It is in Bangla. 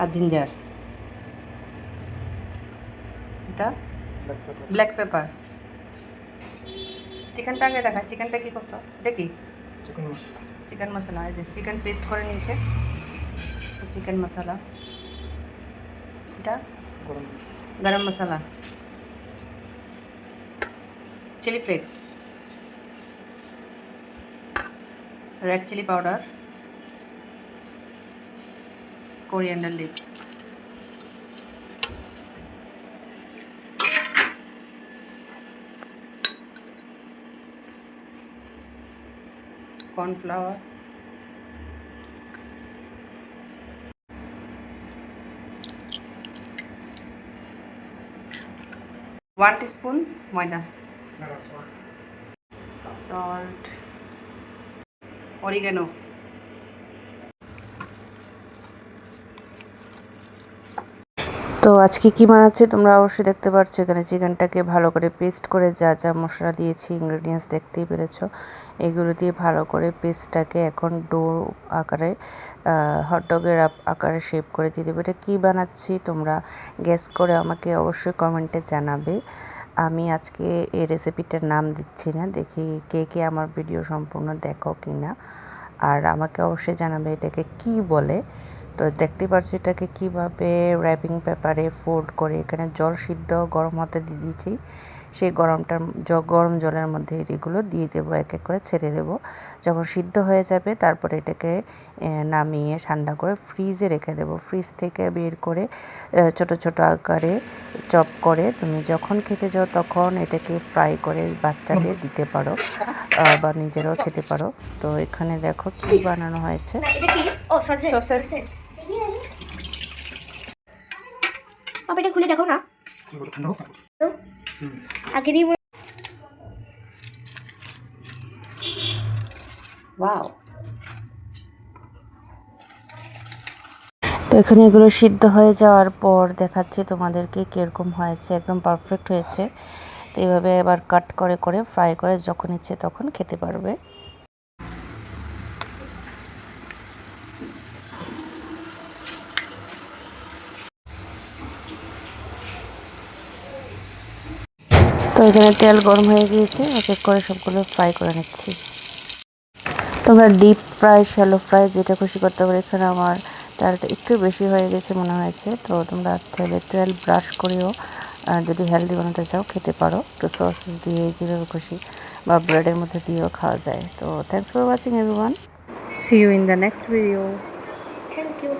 আর জিঞ্জার, এটা ব্ল্যাক পেপার। চিকেনটা আগে দেখা, চিকেনটা কী করছো? এটা কি? চিকেন মশলা। এই যে চিকেন পেস্ট করে নিয়েছে, চিকেন মশলা। এটা garam masala, chilli flakes, red chilli powder, coriander leaves, cornflour, 1 teaspoon maida, salt, oregano. তো আজকে কি বানাচ্ছি তোমরা অবশ্যই দেখতে পাচ্ছ। এখানে চিকেনটাকে ভালো করে পেস্ট করে যা যা মশলা দিয়েছি, ইনগ্রেডিয়েন্টস দেখতেই পেরেছ, এগুলো দিয়ে ভালো করে পেস্টটাকে এখন ডো আকারে, হটডগের আকারে শেপ করে দিয়ে দেবো। এটা কী বানাচ্ছি তোমরা গেস করে আমাকে অবশ্যই কমেন্টে জানাবে। আমি আজকে এই রেসিপিটার নাম দিচ্ছি না, দেখি কে কে আমার ভিডিও সম্পূর্ণ দেখো কি না, আর আমাকে অবশ্যই জানাবে এটাকে কি বলে। তো দেখতে পাচ্ছ এটাকে কিভাবে র্যাপিং পেপারে ফোল্ড করে এখানে জল সিদ্ধ গরম হতে দিয়ে দিয়েছি। সেই গরম জলের মধ্যে এগুলো দিয়ে দেবো, এক এক করে ছেড়ে দেবো। যখন সিদ্ধ হয়ে যাবে তারপরে এটাকে নামিয়ে ঠান্ডা করে ফ্রিজে রেখে দেবো। ফ্রিজ থেকে বের করে ছোট ছোট আকারে চপ করে তুমি যখন খেতে যাও তখন এটাকে ফ্রাই করে বাচ্চাদের দিতে পারো বা নিজেরাও খেতে পারো। তো এখানে দেখো কি বানানো হয়েছে, সসেস। এটা খুলে দেখো না, আগেরই ওয়াও। তো এখানে এগুলো সিদ্ধ হয়ে যাওয়ার পর দেখাচ্ছি তোমাদেরকে কীরকম হয়েছে, একদম পারফেক্ট হয়েছে। তো এইভাবে এবার কাট করে করে ফ্রাই করে যখন ইচ্ছে তখন খেতে পারবে। তো এখানে তেল গরম হয়ে গিয়েছে, এক এক করে সবগুলো ফ্রাই করে নিচ্ছি। তোমরা ডিপ ফ্রাই, শ্যালো ফ্রাই যেটা খুশি করতে পারো। এখানে আমার তেলটা একটু বেশি হয়ে গেছে মনে হয়েছে, তো তোমরা চাইলে তেল ব্রাশ করেও যদি হেলদি বানাতে চাও খেতে পারো। একটু সস দিয়ে যেভাবে খুশি বা ব্রেডের মধ্যে দিয়েও খাওয়া যায়। তো thanks for watching everyone, see you in the next video. Thank you.